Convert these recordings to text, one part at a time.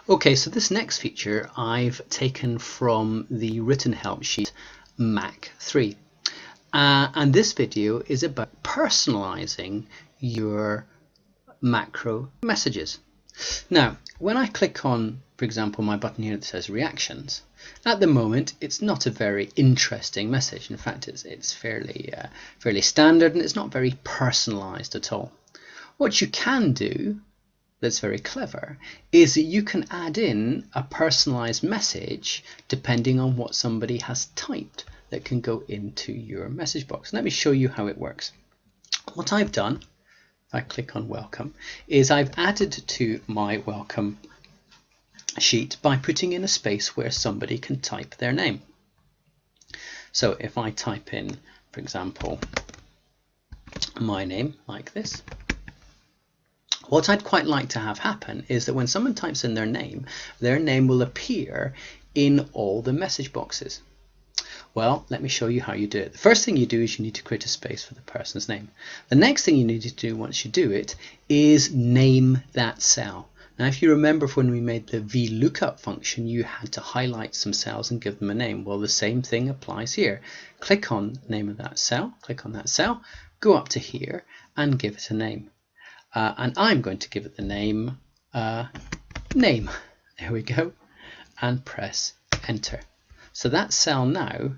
Okay, so this next feature I've taken from the written help sheet Mac 3. And this video is about personalizing your macro messages. Now, when I click on, for example, my button here that says reactions, at the moment it's not a very interesting message. In fact, it's fairly standard, and it's not very personalized at all. What you can do that's very clever is that you can add in a personalized message depending on what somebody has typed that can go into your message box. Let me show you how it works. What I've done, if I click on welcome, is I've added to my welcome sheet by putting in a space where somebody can type their name. So if I type in, for example, my name like this, what I'd quite like to have happen is that when someone types in their name will appear in all the message boxes. Well, let me show you how you do it. The first thing you do is you need to create a space for the person's name. The next thing you need to do once you do it is name that cell. Now, if you remember when we made the VLOOKUP function, you had to highlight some cells and give them a name. Well, the same thing applies here. Click on name of that cell, click on that cell, go up to here and give it a name. And I'm going to give it the name name. There we go. And press enter. So that cell now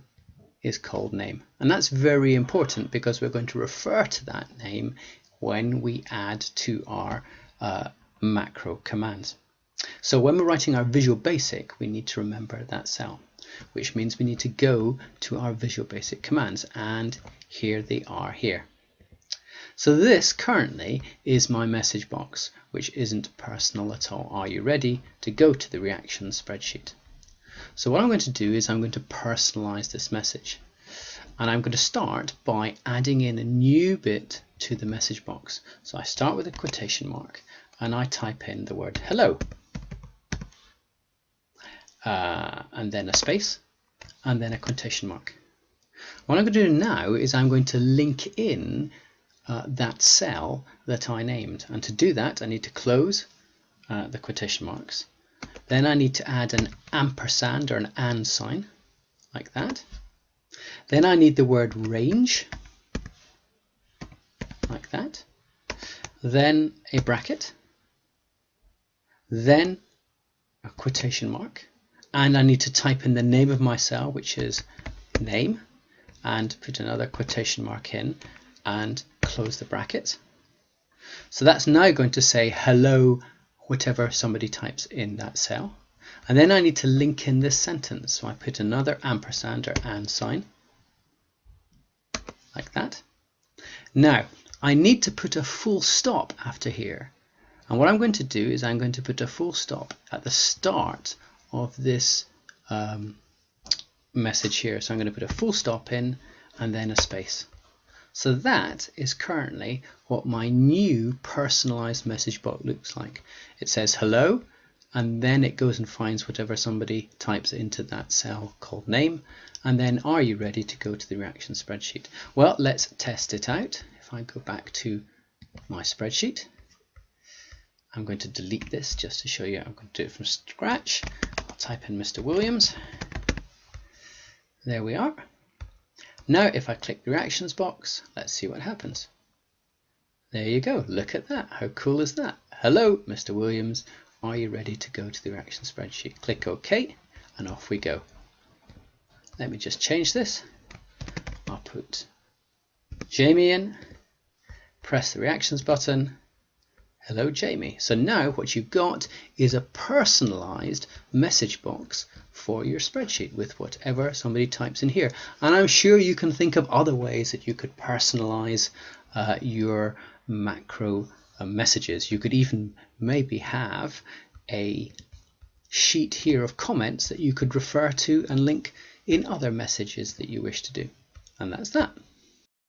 is called name. And that's very important because we're going to refer to that name when we add to our macro commands. So when we're writing our Visual Basic, we need to remember that cell, which means we need to go to our Visual Basic commands, and here they are here. So this currently is my message box, which isn't personal at all. Are you ready to go to the reactions spreadsheet? So what I'm going to do is I'm going to personalize this message. And I'm going to start by adding in a new bit to the message box. So I start with a quotation mark and I type in the word hello. And then a space and then a quotation mark. What I'm going to do now is I'm going to link in that cell that I named, and to do that I need to close the quotation marks. Then I need to add an ampersand or an and sign like that. Then I need the word range like that, then a bracket, then a quotation mark, and I need to type in the name of my cell, which is name, and put another quotation mark in and close the bracket. So that's now going to say hello whatever somebody types in that cell. And then I need to link in this sentence. So I put another ampersand or and sign like that. Now I need to put a full stop after here. And what I'm going to do is I'm going to put a full stop at the start of this message here. So I'm going to put a full stop in and then a space. So that is currently what my new personalized message box looks like. It says hello, and then it goes and finds whatever somebody types into that cell called name, and then are you ready to go to the reaction spreadsheet? Well, let's test it out. If I go back to my spreadsheet, I'm going to delete this just to show you. I'm going to do it from scratch. I'll type in Mr. Williams. There we are. Now if I click the reactions box, let's see what happens. There you go, look at that, how cool is that? Hello Mr. Williams, are you ready to go to the reaction spreadsheet? Click OK and off we go. Let me just change this. I'll put Jamie in, press the reactions button. Hello Jamie. So now what you've got is a personalized message box for your spreadsheet with whatever somebody types in here. And I'm sure you can think of other ways that you could personalize your macro messages. You could even maybe have a sheet here of comments that you could refer to and link in other messages that you wish to do. And that's that.